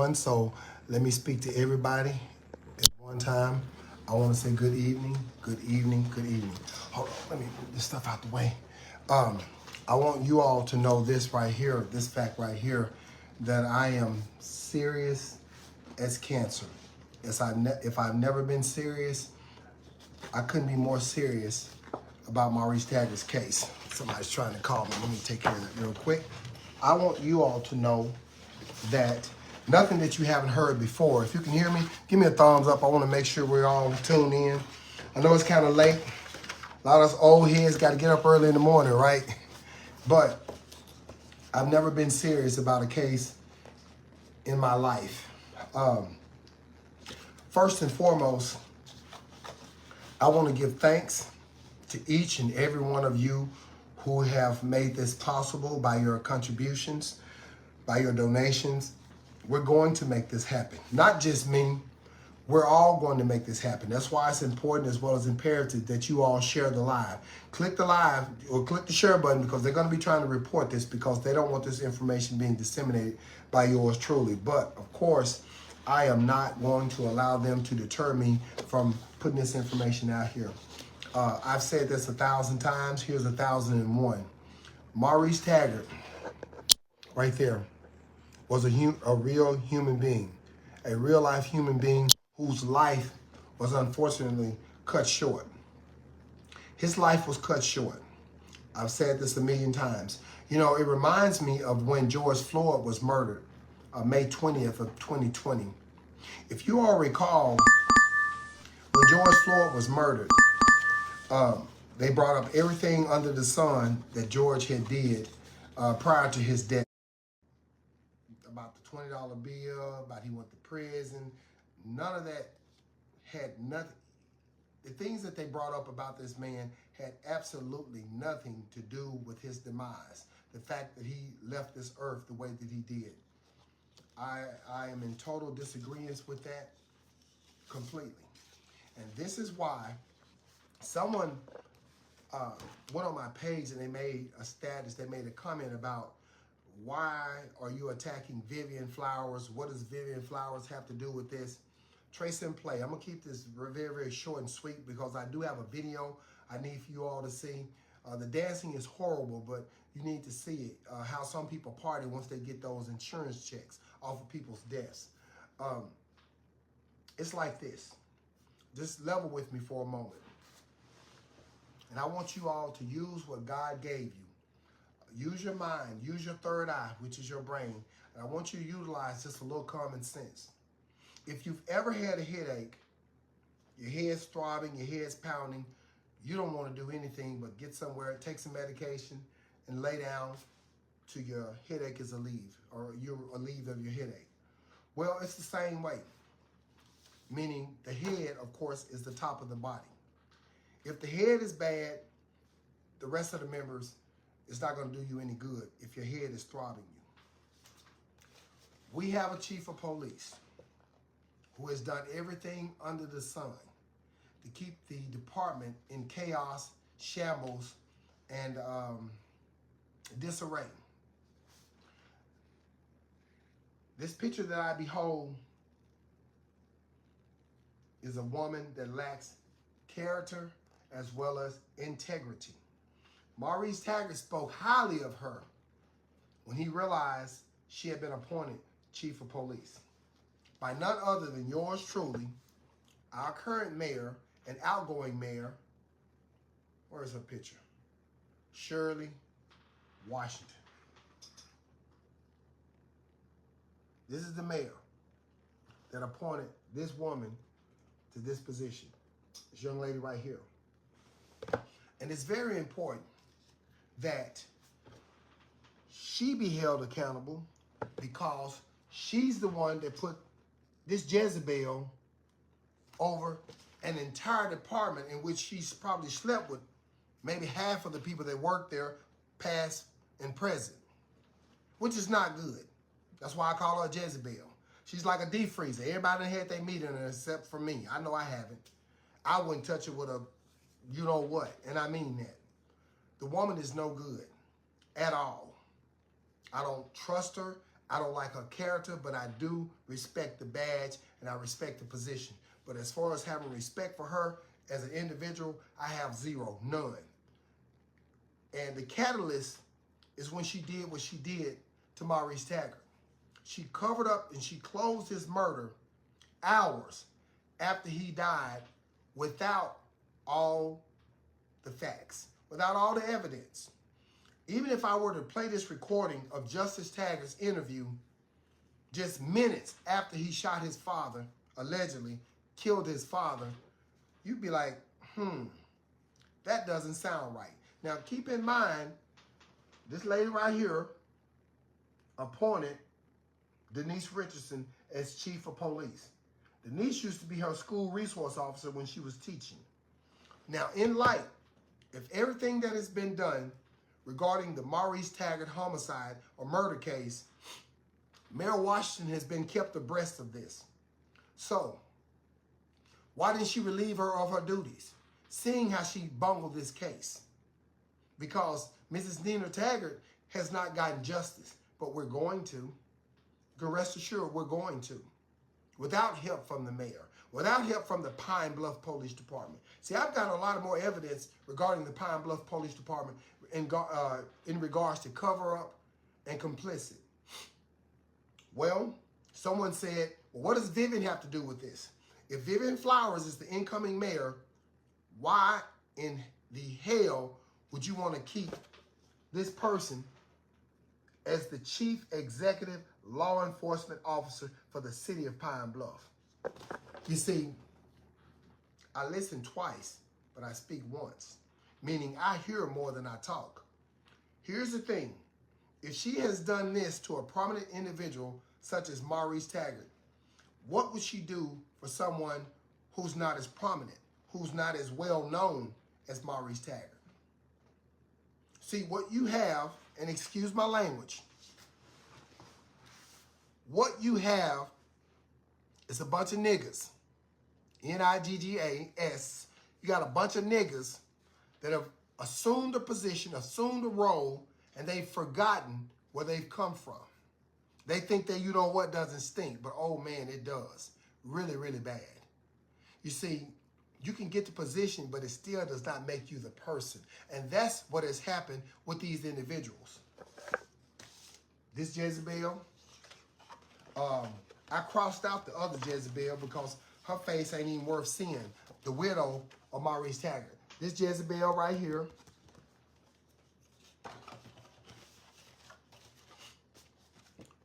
everyone. So let me speak to everybody at one time. I want to say good evening, good evening, good evening. Hold on, let me move this stuff out the way. Um, I want you all to know this right here, this fact right here, that I am serious as cancer. If I've never been serious, I couldn't be more serious about Maurice Taggart's case. Somebody's trying to call me. Let me take care of that real quick. I want you all to know that nothing that you haven't heard before. If you can hear me, give me a thumbs up. I want to make sure we're all tuned in. I know it's kind of late. A lot of us old heads got to get up early in the morning, right? But I've never been serious about a case in my life. First and foremost, I want to give thanks to each and every one of you who have made this possible by your contributions, by your donations. We're going to make this happen. Not just me, we're all going to make this happen. That's why it's important as well as imperative that you all share the live. Click the live or click the share button because they're going to be trying to report this because they don't want this information being disseminated by yours truly. But of course, I am not going to allow them to deter me from putting this information out here. I've said this 1,000 times. Here's 1,001. Maurice Taggart, right there, was a real human being, a real life human being whose life was unfortunately cut short. His life was cut short. I've said this a million times. You know, it reminds me of when George Floyd was murdered, May 20th of 2020. If you all recall, when George Floyd was murdered, they brought up everything under the sun that George had did prior to his death. About the $20 bill, about he went to prison. None of that had nothing. The things that they brought up about this man had absolutely nothing to do with his demise. The fact that he left this earth the way that he did. I am in total disagreement with that completely. And this is why someone went on my page and they made a status, they made a comment about why are you attacking Vivian Flowers? What does Vivian Flowers have to do with this? Trace and play. I'm going to keep this very, very short and sweet because I do have a video I need for you all to see. The dancing is horrible, but you need to see it. How some people party once they get those insurance checks off of people's deaths. It's like this. Just level with me for a moment. And I want you all to use what God gave you. Use your mind, use your third eye, which is your brain. And I want you to utilize just a little common sense. If you've ever had a headache, your head's throbbing, your head's pounding, you don't want to do anything but get somewhere, take some medication, and lay down till your headache is relieved, or you're relieved of your headache. Well, it's the same way, meaning the head, of course, is the top of the body. If the head is bad, the rest of the members, it's not going to do you any good if your head is throbbing you. We have a chief of police who has done everything under the sun to keep the department in chaos, shambles, and disarray. This picture that I behold is a woman that lacks character as well as integrity. Maurice Taggart spoke highly of her when he realized she had been appointed chief of police by none other than yours truly, our current mayor and outgoing mayor. Where's her picture? Shirley Washington. This is the mayor that appointed this woman to this position. This young lady right here. And it's very important that she be held accountable because she's the one that put this Jezebel over an entire department in which she's probably slept with maybe half of the people that work there, past and present, which is not good. That's why I call her a Jezebel. She's like a deep freezer. Everybody had their meat in her except for me. I know I haven't. I wouldn't touch it with a you know what, and I mean that. The woman is no good at all. I don't trust her. I don't like her character, but I do respect the badge and I respect the position. But as far as having respect for her as an individual, I have zero, none. And the catalyst is when she did what she did to Maurice Taggart. She covered up and she closed his murder hours after he died without all the facts, without all the evidence. Even if I were to play this recording of Justice Taggart's interview just minutes after he shot his father, allegedly killed his father, you'd be like, that doesn't sound right. Now, keep in mind, this lady right here appointed Denise Richardson as chief of police. Denise used to be her school resource officer when she was teaching. Now, in light, if everything that has been done regarding the Maurice Taggart homicide or murder case, Mayor Washington has been kept abreast of this. So, why didn't she relieve her of her duties, seeing how she bungled this case? Because Mrs. Nina Taggart has not gotten justice, but we're going to. You can rest assured we're going to. Without help from the mayor, without help from the Pine Bluff Police Department. See, I've got a lot of more evidence regarding the Pine Bluff Police Department in regards to cover-up and complicit. Well, someone said, well, what does Vivian have to do with this? If Vivian Flowers is the incoming mayor, why in the hell would you want to keep this person as the chief executive law enforcement officer for the city of Pine Bluff? You see, I listen twice, but I speak once, meaning I hear more than I talk. Here's the thing. If she has done this to a prominent individual such as Maurice Taggart, what would she do for someone who's not as prominent, who's not as well known as Maurice Taggart? See, what you have, and excuse my language, what you have is a bunch of niggas, N-I-G-G-A-S. You got a bunch of niggas that have assumed a position, assumed a role, and they've forgotten where they've come from. They think that you know what doesn't stink, but oh man, it does. Really, really bad. You see, you can get the position, but it still does not make you the person. And that's what has happened with these individuals. This Jezebel, I crossed out the other Jezebel because her face ain't even worth seeing. The widow of Maurice Taggart. This Jezebel right here.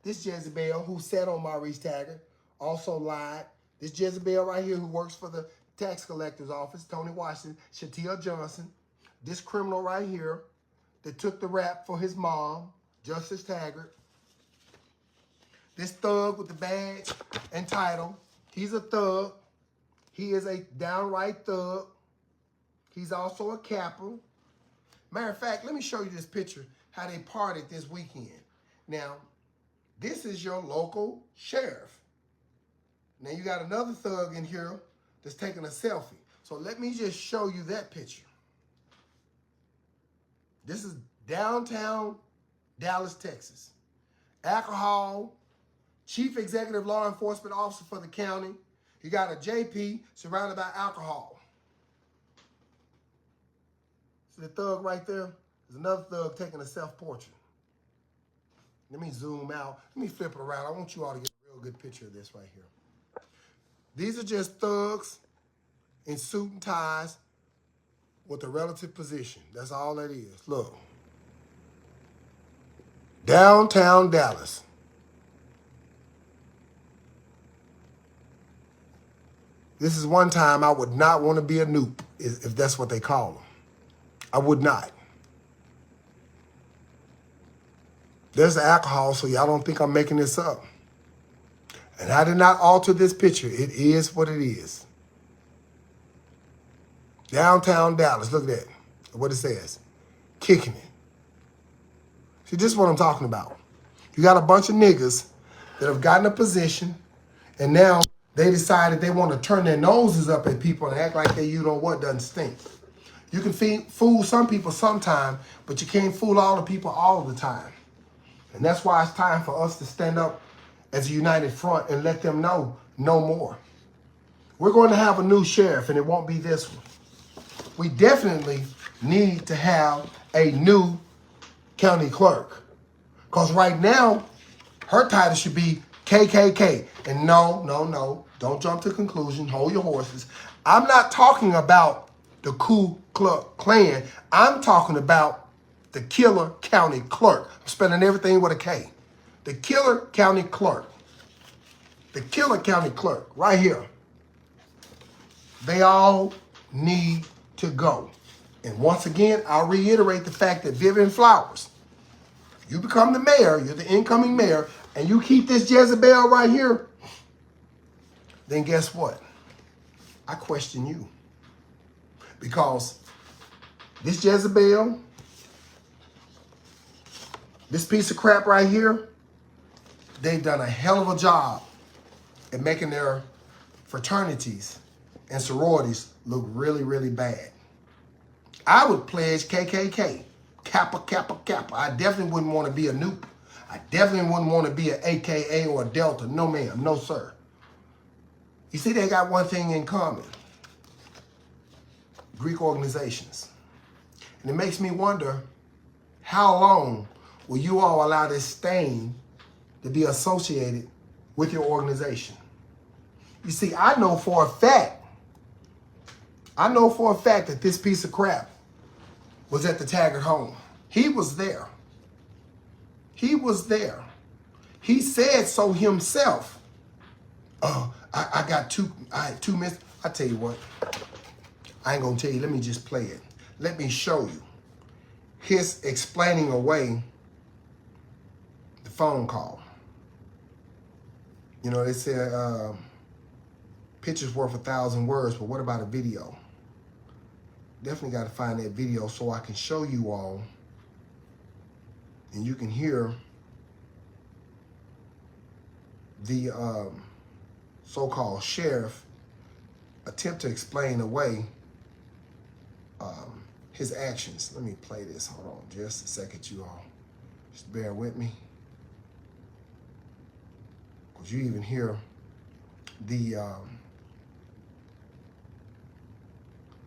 This Jezebel who sat on Maurice Taggart also lied. This Jezebel right here who works for the tax collector's office, Tony Washington, Shatia Johnson. This criminal right here that took the rap for his mom, Justice Taggart. This thug with the badge and title. He's a thug. He is a downright thug. He's also a capper. Matter of fact, let me show you this picture, how they partied this weekend. Now, this is your local sheriff. Now, you got another thug in here that's taking a selfie. So let me just show you that picture. This is downtown Dallas, Texas. Alcohol, chief executive law enforcement officer for the county. You got a JP surrounded by alcohol. See the thug right there? There's another thug taking a self-portrait. Let me zoom out. Let me flip it around. I want you all to get a real good picture of this right here. These are just thugs in suit and ties with a relative position. That's all that is. Look. Downtown Dallas. This is one time I would not want to be a noob, if that's what they call them. I would not. There's the alcohol, so y'all don't think I'm making this up. And I did not alter this picture. It is what it is. Downtown Dallas, look at that. What it says. Kicking it. See, this is what I'm talking about. You got a bunch of niggas that have gotten a position, and now they decided they want to turn their noses up at people and act like they you know what doesn't stink. You can fool some people sometime, but you can't fool all the people all the time. And that's why it's time for us to stand up as a united front and let them know no more. We're going to have a new sheriff, and it won't be this one. We definitely need to have a new county clerk. Because right now, her title should be KKK. And no, don't jump to conclusion. Hold your horses. I'm not talking about the Ku Klux Klan. I'm talking about the Killer County Clerk. I'm spelling everything with a K. The Killer County Clerk. The Killer County Clerk, right here. They all need to go. And once again, I'll reiterate the fact that Vivian Flowers, you become the mayor, you're the incoming mayor, and you keep this Jezebel right here, then guess what? I question you. Because this Jezebel, this piece of crap right here, they've done a hell of a job at making their fraternities and sororities look really, really bad. I would pledge KKK. Kappa, Kappa, Kappa. I definitely wouldn't want to be a Nupe. I definitely wouldn't want to be an AKA or a Delta. No, ma'am. No, sir. You see, they got one thing in common. Greek organizations. And it makes me wonder, how long will you all allow this stain to be associated with your organization? You see, I know for a fact that this piece of crap was at the Taggart home. He was there. He was there. He said so himself. I had two minutes. I tell you what, I ain't gonna tell you, let me just play it. Let me show you his explaining away the phone call. You know, they said picture's worth 1,000 words, but what about a video? Definitely got to find that video so I can show you all and you can hear the so-called sheriff attempt to explain away his actions. Let me play this. Hold on just a second, you all. Just bear with me. Because you even hear the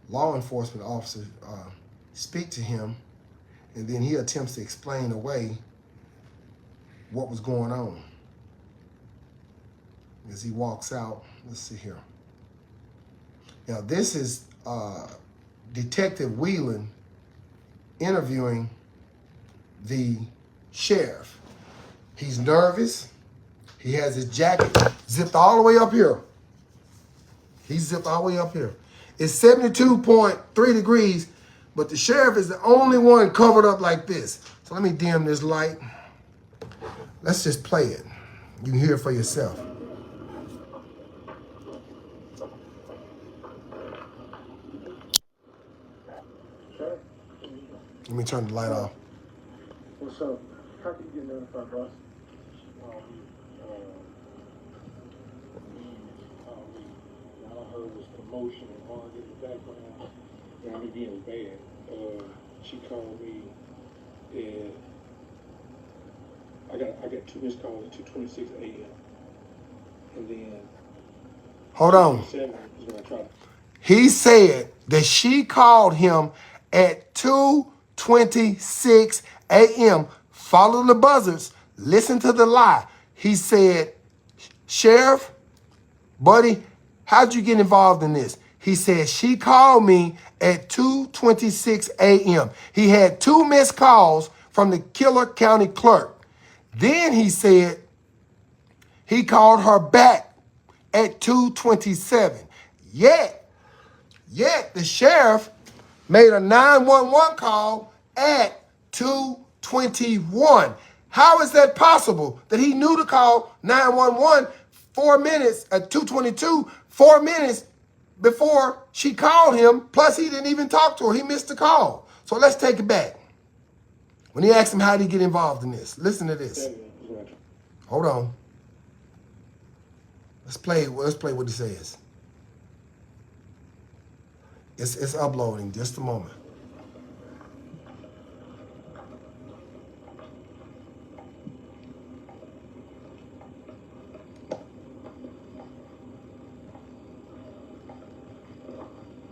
law enforcement officer speak to him, and then he attempts to explain away what was going on. As he walks out, let's see here. Now this is Detective Whelan interviewing the sheriff. He's nervous. He has his jacket zipped all the way up here. He's zipped all the way up here. It's 72.3 degrees, but the sheriff is the only one covered up like this. So let me dim this light. Let's just play it. You can hear it for yourself. Let me turn the light off. What's up? How can you get notified, boss? I heard was commotion and hard in the background. And I'm getting bad. She called me, and I got 2 missed calls at 2:26 a.m. And then Hold on. 7 is when I tried. He said that she called him at 2:26 a.m. Follow the buzzards. Listen to the lie. He said, Sheriff, buddy, how'd you get involved in this? He said, she called me at 2:26 a.m. He had 2 missed calls from the Killer County Clerk. Then he said he called her back at 2:27. Yet the sheriff made a 911 call at 2:21. How is that possible that he knew to call 911 4 minutes at 2:22, 4 minutes before she called him, plus he didn't even talk to her. He missed the call. So let's take it back. When he asked him how did he get involved in this, listen to this. Hold on. Let's play what he says. It's uploading, just a moment.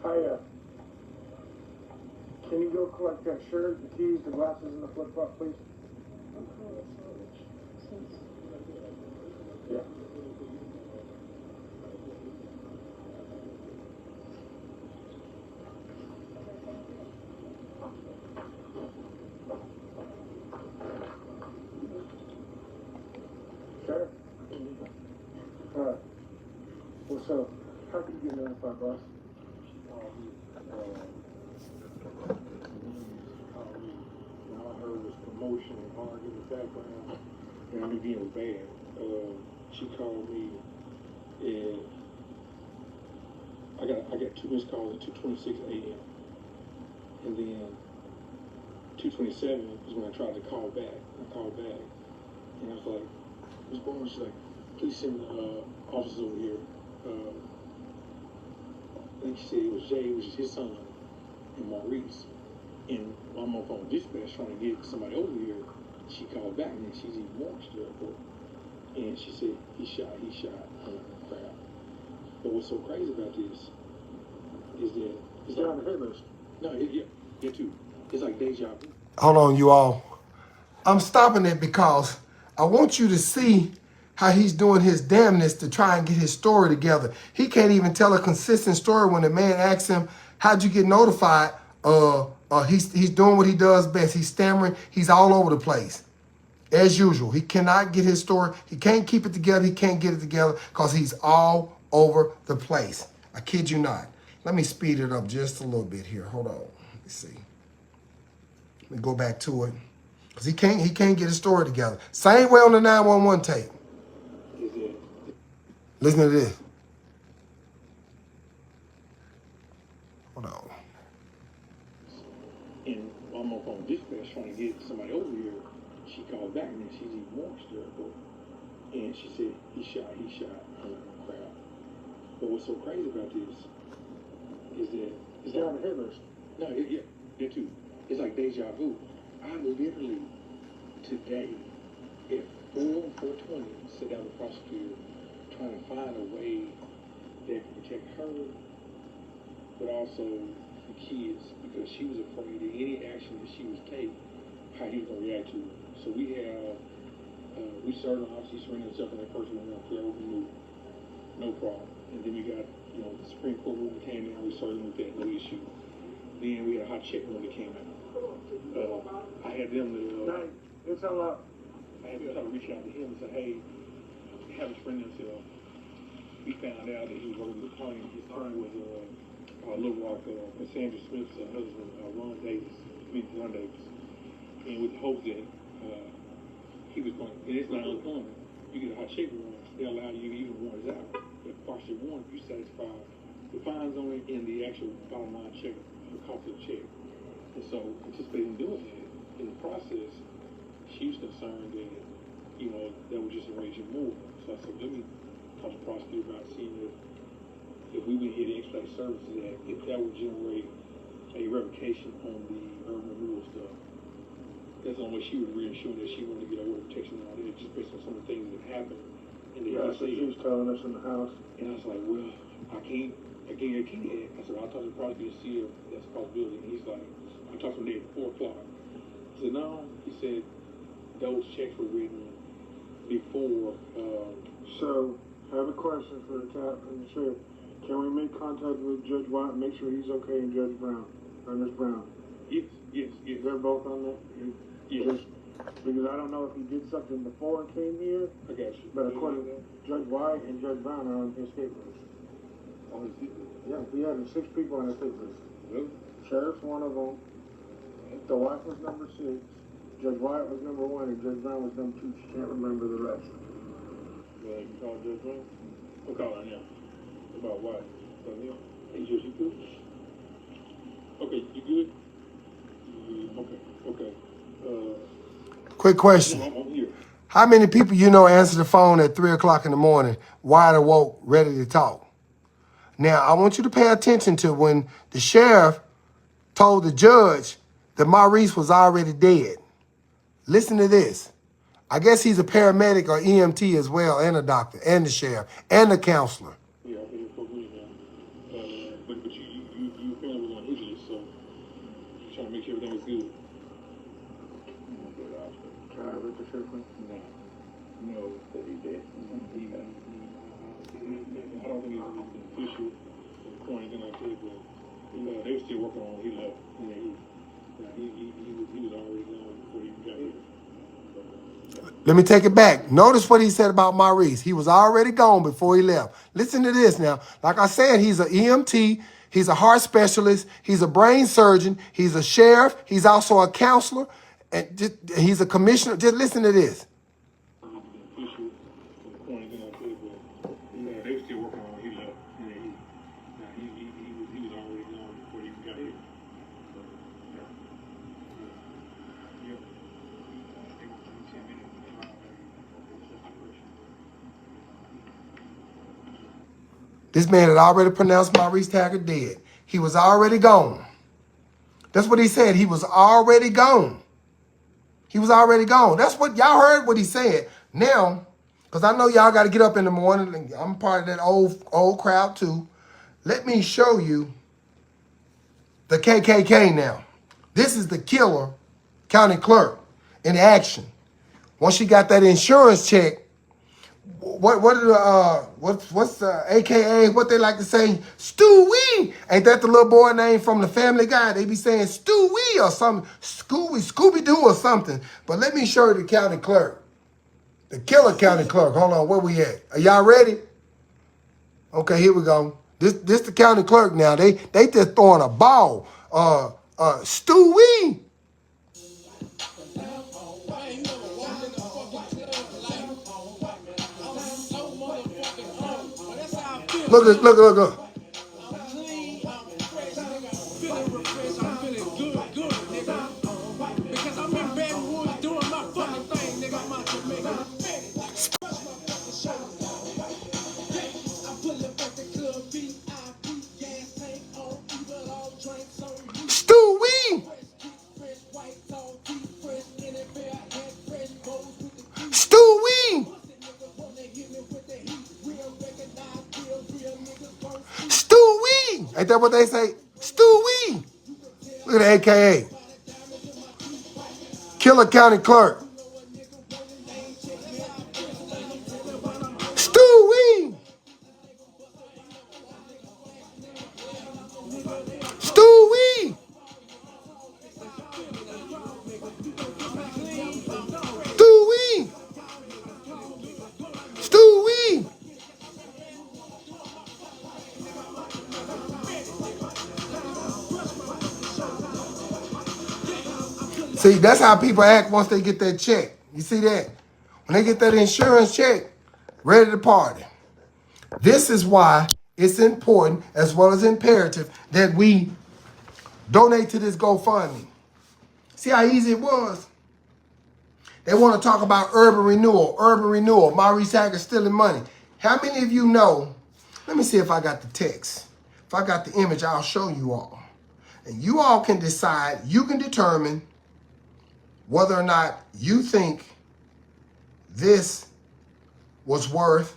Hiya. Can you go collect that shirt, the keys, the glasses, and the flip-flop, please? Yeah. Sure. What's up? How can you get notified, boss? All I heard was commotion and hard in the background, and I'm getting bad. She called me, and I got 2 missed calls at 2:26 a.m. and then 2:27 is when I tried to call back. I called back, and I was like, "What's going on?" She's like, "Please send officers over here." I think she said it was Jay, which is his son, and Maurice. And while I'm on phone with dispatch trying to get somebody over here, she called back and she's even more stirred up. And she said, he shot. I'm like, crap. But what's so crazy about this is that it's not on the hit list. No, yeah, too. It's like deja vu. Hold on, you all. I'm stopping it because I want you to see how he's doing his damnness to try and get his story together. He can't even tell a consistent story when the man asks him, how'd you get notified? He's doing what he does best. He's stammering. He's all over the place. As usual, he cannot get his story. He can't keep it together. He can't get it together because he's all over the place. I kid you not. Let me speed it up just a little bit here. Hold on. Let me see. Let me go back to it. Because he can't get his story together. Same way on the 911 tape. Listen to this. Hold on. And while I'm on phone with dispatch trying to get somebody over here, she called back and then she's even more stirred up. And she said, he shot. I'm like, crap. But what's so crazy about this is that it's not on the hit list. No, yeah, too. It's like deja vu. I literally today at 4:20 sit down with the prosecutor trying to find a way that can protect her, but also the kids, because she was afraid that any action that she was take, how he was gonna react to it. So we have we started obviously surrendering himself in that first one, clear open move, no problem. And then we got the Supreme Court ruling came down, we started with that, no issue. Then we had a hot check one that came out. I had them to it's all up. I had to try to reach out to him and say, hey, have a friend himself. We found out that he was working with Tony. His son was Little Rock, Cassandra Smith's husband, Ron Davis. And with the hope that he was going, and it's not uncommon. You get a hot check warrant, they allow you even warrants out. But partial warrant, you satisfy the fines on it and the actual bottom line check, the cost of the check. And so, anticipating doing that, in the process, she was concerned that, that would just enrage him more. So I said, let me talk to the prosecutor about seeing if we went here to expedite services, if that would generate a revocation on the urban renewal stuff. That's the only way she would reassure that she wanted to get order protection and all that, just based on some of the things that happened. And then that's what she was telling us in the house. And I was like, well, I can't. I said, I'll talk to the prosecutor to see if that's a possibility. And he's like, I talked to him at 4 o'clock. I said, no. He said, those checks were written before. So, I have a question for the sheriff. Can we make contact with Judge White and make sure he's okay and Judge Brown, or Ms. Brown? Yes. They're both on that? Yes. Because I don't know if he did something before and came here. I got you. But according to Judge White and Judge Brown are on his escape list. On his escape list? Yeah, he had 6 people on his escape list. Really? Sheriff's one of them. The wife was number 6. Judge White was number 1 and Judge Brown was number 2. She can't remember the rest. Well, you call Judge Brown? We'll call her now. About what? Hey, Judge, you good? Okay, you good? Okay. Quick question. I'm here. How many people answer the phone at 3 o'clock in the morning, wide awoke, ready to talk? Now, I want you to pay attention to when the sheriff told the judge that Maurice was already dead. Listen to this. I guess he's a paramedic or EMT as well, and a doctor, and the sheriff, and the counselor. Yeah, I think it's for me now. But you good. Can I read the shit, please? No, that he did. I don't think it's an official point, anything like that, but they were still working on it. He left. He was already gone before he even got here. Let me take it back. Notice what he said about Maurice. He was already gone before he left. Listen to this now. Like I said, he's an EMT. He's a heart specialist. He's a brain surgeon. He's a sheriff. He's also a counselor. And he's a commissioner. Just listen to this. Official point, anything like that, but they were still working on it. He left. He was already gone before he even got here. This man had already pronounced Maurice Taggart dead. He was already gone. That's what he said. He was already gone. He was already gone. That's what y'all heard what he said. Now, because I know y'all got to get up in the morning. And I'm part of that old crowd too. Let me show you the KKK now. This is the killer county clerk in action. Once she got that insurance check, what's the AKA, what they like to say, Stewie. Ain't that the little boy name from the Family Guy? They be saying Stewie or something, Scooby-Doo or something. But let me show you the county clerk. The killer county clerk. Hold on, where we at? Are y'all ready? Okay, here we go. This the county clerk now. They just throwing a ball. Stewie. Look. Stewie. Stewie. Stewie. Ain't that what they say? Stewie. Look at the AKA. Killer County Clerk. Stewie. Stewie. Stewie. Stewie. See, that's how people act once they get that check. You see that? When they get that insurance check, ready to party. This is why it's important as well as imperative that we donate to this GoFundMe. See how easy it was? They want to talk about urban renewal. Maurice Taggart stealing money. How many of you know? Let me see if I got the text. If I got the image, I'll show you all. And you all can decide, you can determine whether or not you think this was worth.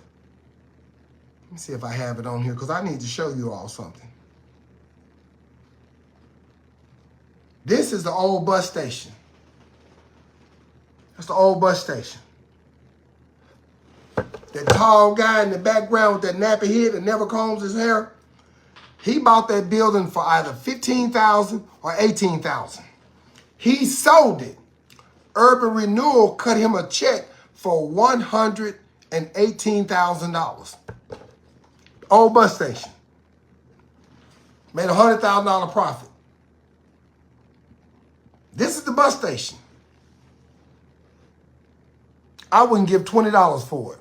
Let me see if I have it on here because I need to show you all something. This is the old bus station. That's the old bus station. That tall guy in the background with that nappy head that never combs his hair, he bought that building for either $15,000 or $18,000. He sold it. Urban Renewal cut him a check for $118,000. Old bus station. Made a $100,000 profit. This is the bus station. I wouldn't give $20 for it.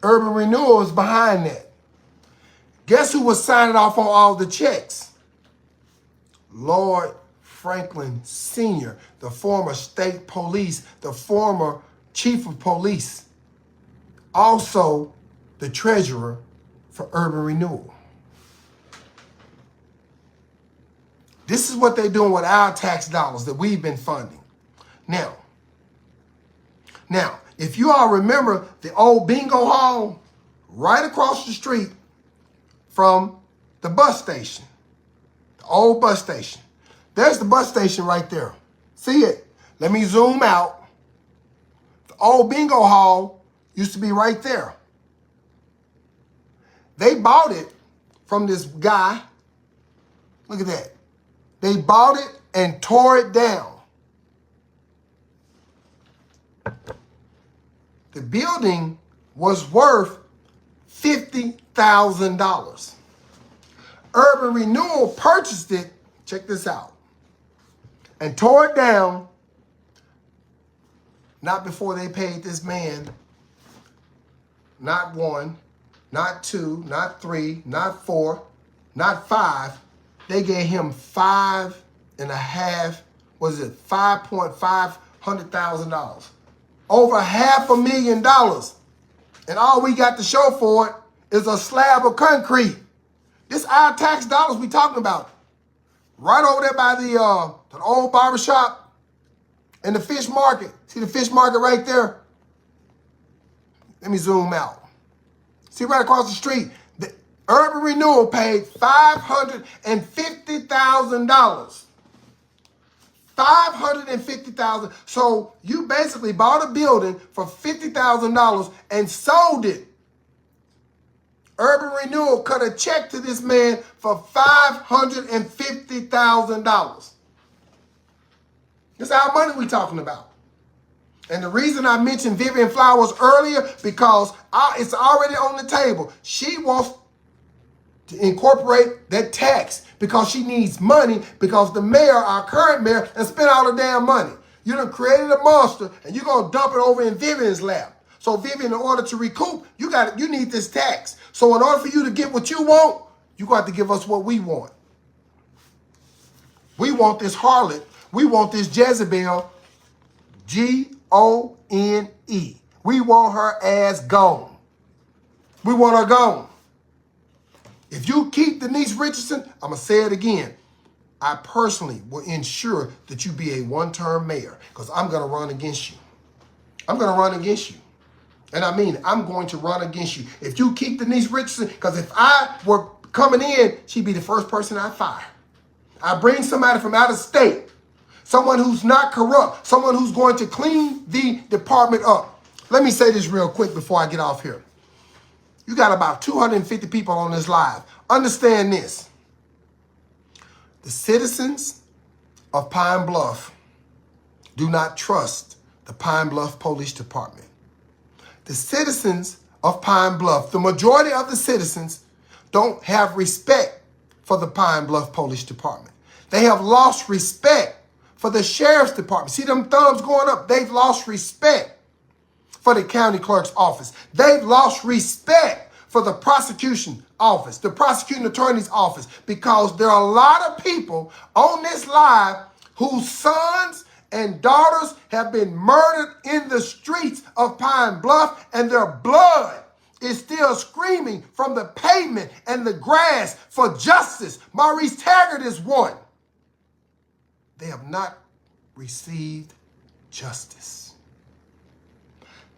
Urban Renewal is behind that. Guess who was signing off on all the checks? Lord Franklin Sr., the former state police, the former chief of police, also the treasurer for Urban Renewal. This is what they're doing with our tax dollars that we've been funding. Now, if you all remember the old bingo hall right across the street from the bus station, The old bus station. There's the bus station right there. See it? Let me zoom out. The old bingo hall used to be right there. They bought it from this guy. Look at that. They bought it and tore it down. The building was worth $50,000. Urban Renewal purchased it, check this out, and tore it down, not before they paid this man, not 1, not 2, not 3, not 4, not 5. They gave him $5,500,000. Over $500,000. And all we got to show for it is a slab of concrete. This our tax dollars we talking about. Right over there by the old barbershop and the fish market. See the fish market right there? Let me zoom out. See right across the street. The Urban Renewal paid $550,000. $550,000. So you basically bought a building for $50,000 and sold it. Urban Renewal cut a check to this man for $550,000. This is our money we talking about. And the reason I mentioned Vivian Flowers earlier, because it's already on the table. She wants to incorporate that tax because she needs money, because the mayor, our current mayor, has spent all the damn money. You done created a monster and you're going to dump it over in Vivian's lap. So Vivian, in order to recoup, you need this tax. So in order for you to get what you want, you got to give us what we want. We want this harlot. We want this Jezebel, G-O-N-E. We want her ass gone. We want her gone. If you keep Denise Richardson, I'm going to say it again. I personally will ensure that you be a one-term mayor because I'm going to run against you. I'm going to run against you. And I mean, I'm going to run against you. If you keep Denise Richardson, because if I were coming in, she'd be the first person I fire. I bring somebody from out of state, someone who's not corrupt, someone who's going to clean the department up. Let me say this real quick before I get off here. You got about 250 people on this live. Understand this. The citizens of Pine Bluff do not trust the Pine Bluff Police Department. The citizens of Pine Bluff, the majority of the citizens, don't have respect for the Pine Bluff Police Department. They have lost respect for the Sheriff's Department. See them thumbs going up? They've lost respect for the county clerk's office. They've lost respect for the prosecution office, the prosecuting attorney's office, because there are a lot of people on this live whose sons and daughters have been murdered in the streets of Pine Bluff, and their blood is still screaming from the pavement and the grass for justice. Maurice Taggart is one. They have not received justice.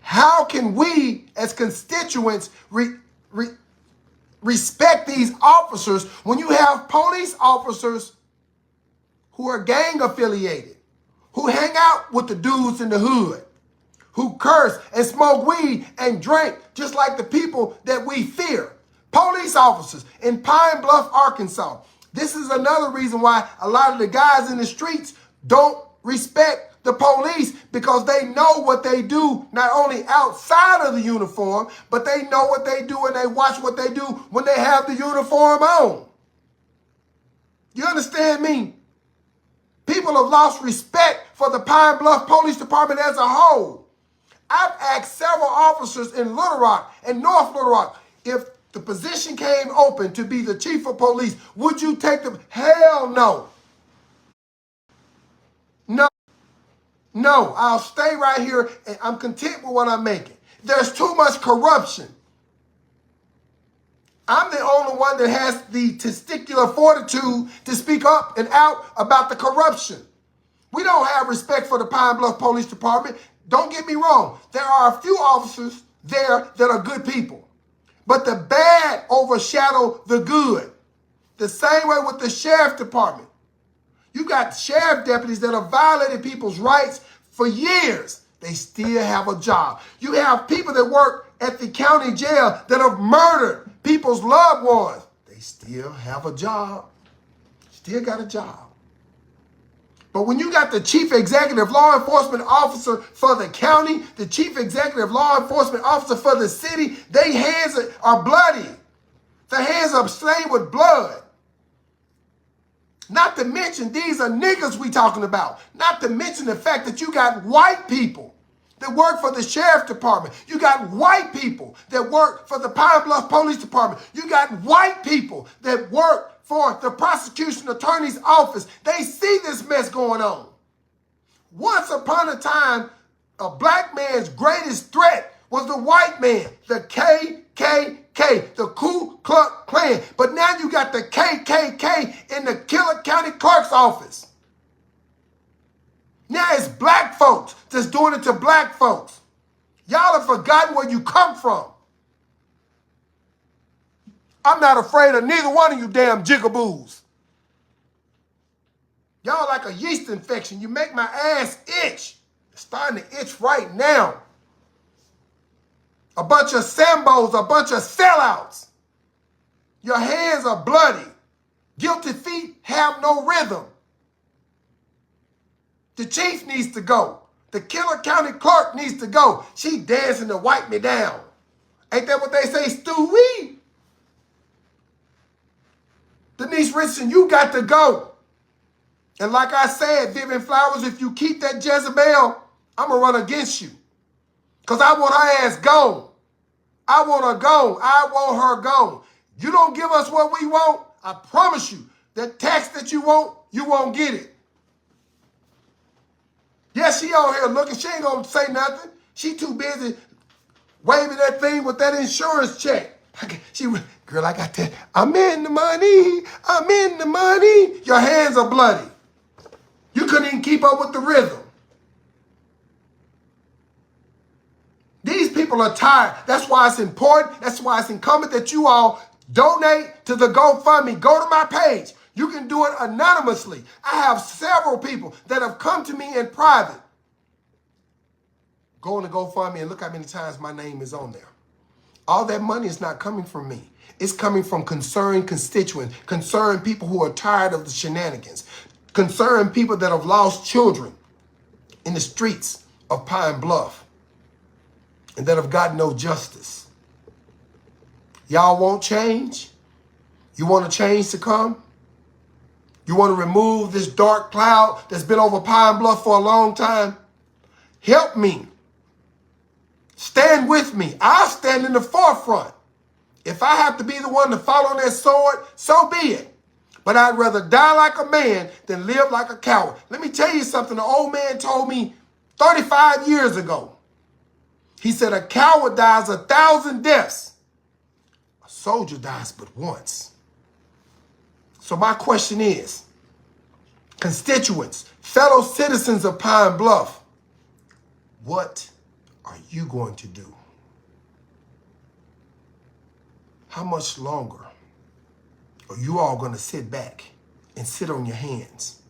How can we as constituents respect these officers when you have police officers who are gang affiliated, who hang out with the dudes in the hood, who curse and smoke weed and drink just like the people that we fear? Police officers in Pine Bluff, Arkansas. This is another reason why a lot of the guys in the streets don't respect the police, because they know what they do, not only outside of the uniform, but they know what they do and they watch what they do when they have the uniform on. You understand me? People have lost respect for the Pine Bluff Police Department as a whole. I've asked several officers in Little Rock and North Little Rock, if the position came open to be the chief of police, would you take them? Hell no. No, I'll stay right here and I'm content with what I'm making. There's too much corruption. I'm the only one that has the testicular fortitude to speak up and out about the corruption. We don't have respect for the Pine Bluff Police Department. Don't get me wrong. There are a few officers there that are good people. But the bad overshadow the good. The same way with the sheriff department. You got sheriff deputies that have violated people's rights for years. They still have a job. You have people that work at the county jail that have murdered people's loved ones. They still have a job. Still got a job. But when you got the chief executive law enforcement officer for the county, the chief executive law enforcement officer for the city, their hands are bloody. Their hands are stained with blood. Not to mention, these are niggas we talking about. Not to mention the fact that you got white people that work for the sheriff department. You got white people that work for the Pine Bluff Police Department. You got white people that work for the prosecution attorney's office. They see this mess going on. Once upon a time, a black man's greatest threat was the white man, the KKK, the Ku Klux Klan. But now you got the KKK in the Killer County Clerk's office. Now it's black folks that's doing it to black folks. Y'all have forgotten where you come from. I'm not afraid of neither one of you damn jigaboos. Y'all like a yeast infection. You make my ass itch. It's starting to itch right now. A bunch of Sambos, a bunch of sellouts. Your hands are bloody. Guilty feet have no rhythm. The chief needs to go. The Killer County clerk needs to go. She dancing to wipe me down. Ain't that what they say, Stewie? Denise Richardson, you got to go. And like I said, Vivian Flowers, if you keep that Jezebel, I'm going to run against you. Because I want her ass gone. I want her gone. I want her gone. You don't give us what we want, I promise you, that tax that you won't get it. Yeah, she out here looking. She ain't going to say nothing. She too busy waving that thing with that insurance check. Girl, I got that. I'm in the money. I'm in the money. Your hands are bloody. You couldn't even keep up with the rhythm. These people are tired. That's why it's important. That's why it's incumbent that you all donate to the GoFundMe. Go to my page. You can do it anonymously. I have several people that have come to me in private. Go on to GoFundMe and look how many times my name is on there. All that money is not coming from me. It's coming from concerned constituents, concerned people who are tired of the shenanigans, concerned people that have lost children in the streets of Pine Bluff and that have got no justice. Y'all want change? You want a change to come? You want to remove this dark cloud that's been over Pine Bluff for a long time? Help me. Stand with me. I'll stand in the forefront. If I have to be the one to fall on that sword, so be it. But I'd rather die like a man than live like a coward. Let me tell you something. The old man told me 35 years ago. He said, a coward dies 1,000 deaths. A soldier dies but once. So my question is, constituents, fellow citizens of Pine Bluff, what are you going to do? How much longer are you all going to sit back and sit on your hands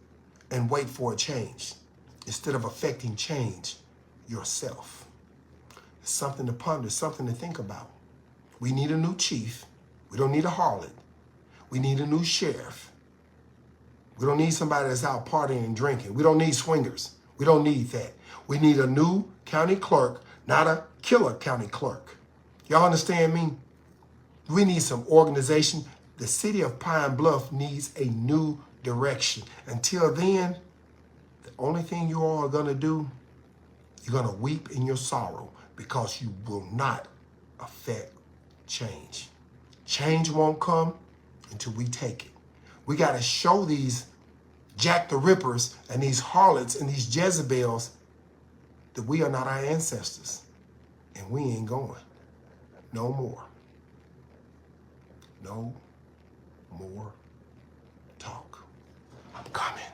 and wait for a change instead of affecting change yourself? It's something to ponder, something to think about. We need a new chief. We don't need a harlot. We need a new sheriff. We don't need somebody that's out partying and drinking. We don't need swingers. We don't need that. We need a new county clerk, not a killer county clerk. Y'all understand me? We need some organization. The city of Pine Bluff needs a new direction. Until then, the only thing you all are going to do, you're going to weep in your sorrow because you will not affect change. Change won't come until we take it. We got to show these Jack the Rippers and these harlots and these Jezebels that we are not our ancestors. And we ain't going. No more. No more talk. I'm coming.